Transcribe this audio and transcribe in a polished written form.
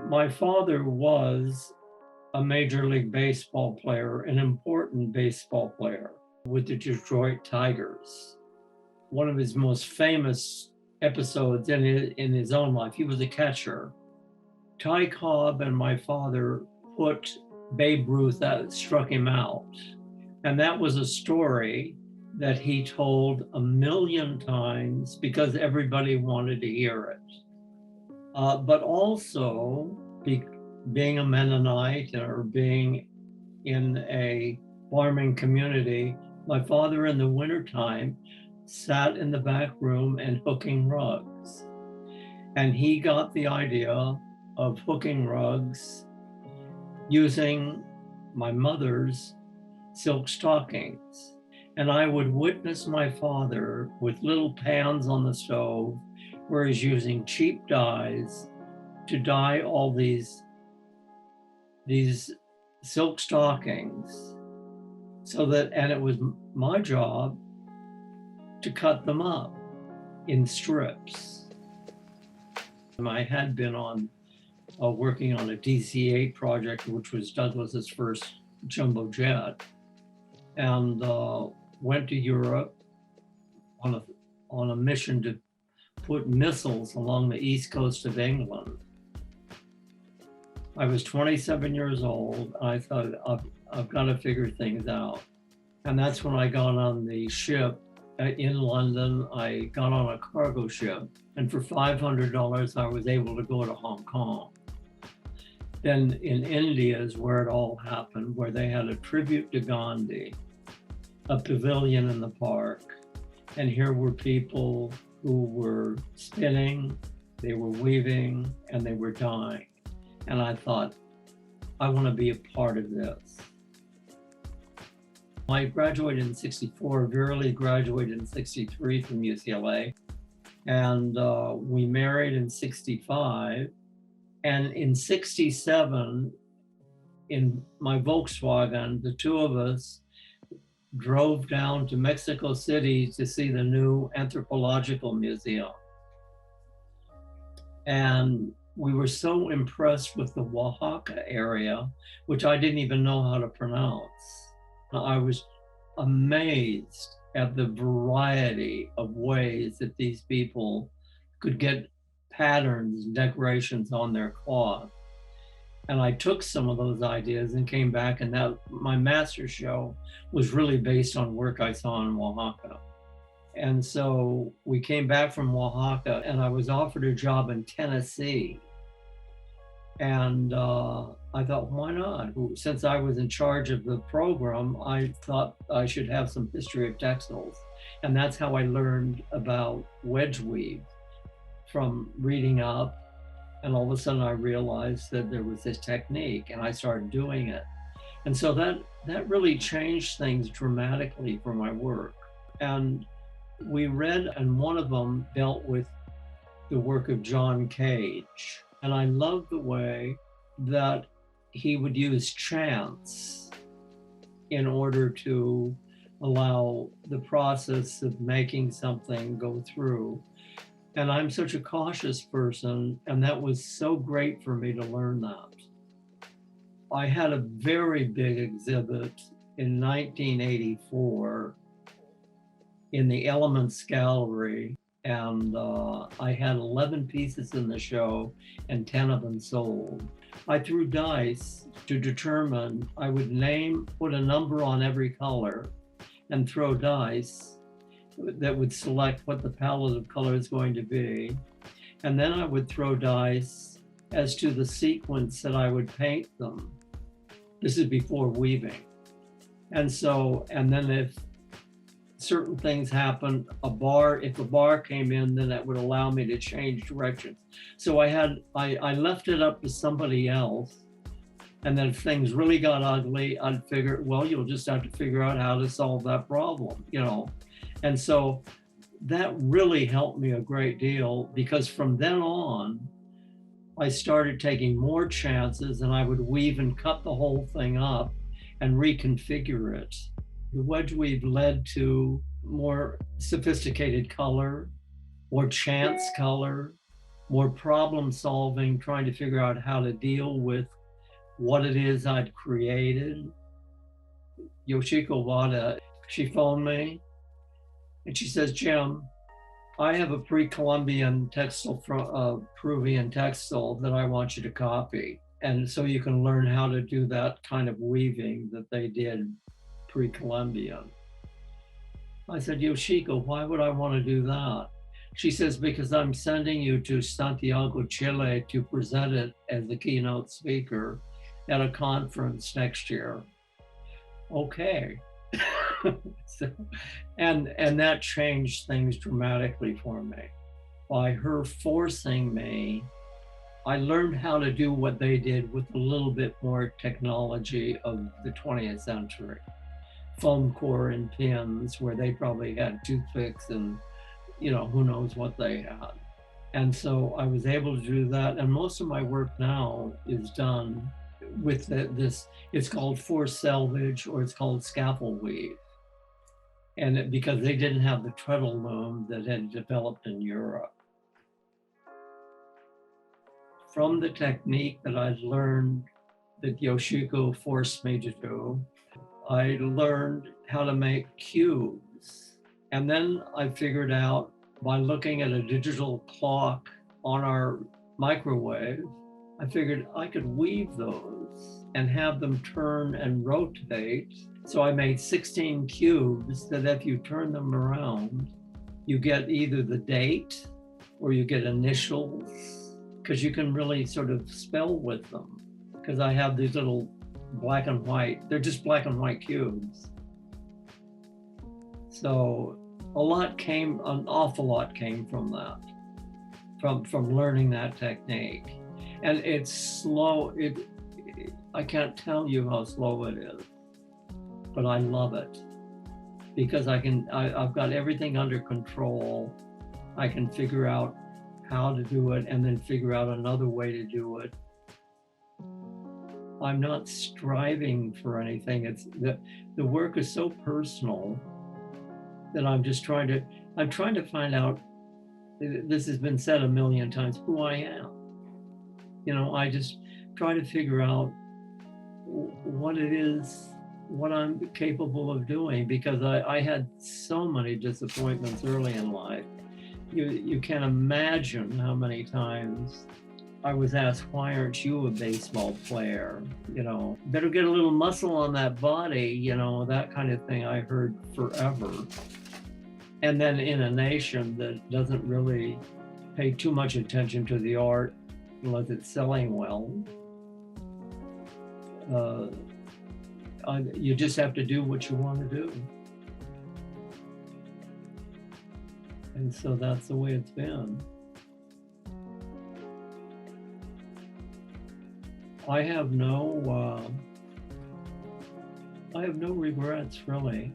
My father was a Major League Baseball player, an important baseball player with the Detroit Tigers. One of his most famous episodes in his own life, he was a catcher. Ty Cobb and my father put Babe Ruth out, struck him out. And that was a story that he told a million times because everybody wanted to hear it. But also, being a Mennonite or being in a farming community, my father in the wintertime sat in the back room and hooking rugs. And he got the idea of hooking rugs using my mother's silk stockings. And I would witness my father with little pans on the stove where he's using cheap dyes to dye all these silk stockings so that, and it was my job to cut them up in strips. I had been on working on a DC-8 project, which was Douglas's first jumbo jet, and went to Europe on a mission to put missiles along the east coast of England. I was 27 years old. I thought, I've got to figure things out. And that's when I got on the ship in London. I got on a cargo ship, and for $500, I was able to go to Hong Kong. Then in India is where it all happened, where they had a tribute to Gandhi, a pavilion in the park. And here were people who were spinning, they were weaving, and they were dyeing. And I thought, I want to be a part of this. I graduated in '64, Verily graduated in '63 from UCLA. And we married in '65. And in '67, in my Volkswagen, the two of us drove down to Mexico City to see the new anthropological museum. And we were so impressed with the Oaxaca area, which I didn't even know how to pronounce. I was amazed at the variety of ways that these people could get patterns and decorations on their cloth. And I took some of those ideas and came back, and that my master show was really based on work I saw in Oaxaca. And so we came back from Oaxaca, and I was offered a job in Tennessee. And I thought, why not? Since I was in charge of the program, I thought I should have some history of textiles. And that's how I learned about wedge weave, from reading up. And all of a sudden I realized that there was this technique, and I started doing it. And so that really changed things dramatically for my work. And we read, and one of them dealt with the work of John Cage. And I loved the way that he would use chance in order to allow the process of making something go through. And I'm such a cautious person, and that was so great for me to learn that. I had a very big exhibit in 1984 in the Elements Gallery, and I had 11 pieces in the show, and 10 of them sold. I threw dice to determine, I would put a number on every color, and throw dice that would select what the palette of color is going to be. And then I would throw dice as to the sequence that I would paint them. This is before weaving. And then if certain things happened, if a bar came in, then that would allow me to change directions. So I left it up to somebody else. And then if things really got ugly, I'd figure, well, you'll just have to figure out how to solve that problem, And so that really helped me a great deal, because from then on, I started taking more chances, and I would weave and cut the whole thing up and reconfigure it. The wedge weave led to more sophisticated color, or chance color, more problem solving, trying to figure out how to deal with what it is I'd created. Yoshiko Wada, she phoned me and she says, Jim, I have a pre-Columbian textile from Peruvian textile that I want you to copy. And so you can learn how to do that kind of weaving that they did pre-Columbian. I said, Yoshiko, why would I want to do that? She says, because I'm sending you to Santiago, Chile to present it as the keynote speaker at a conference next year. Okay. So, and that changed things dramatically for me. By her forcing me, I learned how to do what they did with a little bit more technology of the 20th century. Foam core and pins, where they probably had toothpicks and, you know, who knows what they had. And so I was able to do that. And most of my work now is done with this, it's called forced selvage, or it's called scaffold weave. And because they didn't have the treadle loom that had developed in Europe. From the technique that I learned that Yoshiko forced me to do, I learned how to make cubes. And then I figured out by looking at a digital clock on our microwave, I figured I could weave those and have them turn and rotate. So I made 16 cubes that if you turn them around, you get either the date or you get initials, because you can really sort of spell with them. Because I have these little black and white, they're just black and white cubes. So an awful lot came from that, from learning that technique. And it's slow, I can't tell you how slow it is, but I love it because I've got everything under control. I can figure out how to do it and then figure out another way to do it. I'm not striving for anything. It's the work is so personal that I'm trying to find out, this has been said a million times, who I am. You know, I just try to figure out what it is, what I'm capable of doing, because I had so many disappointments early in life. You can't imagine how many times I was asked, why aren't you a baseball player? You know, better get a little muscle on that body, you know, that kind of thing I heard forever. And then in a nation that doesn't really pay too much attention to the art unless it's selling well, you just have to do what you want to do. And so that's the way it's been. I have no regrets, really.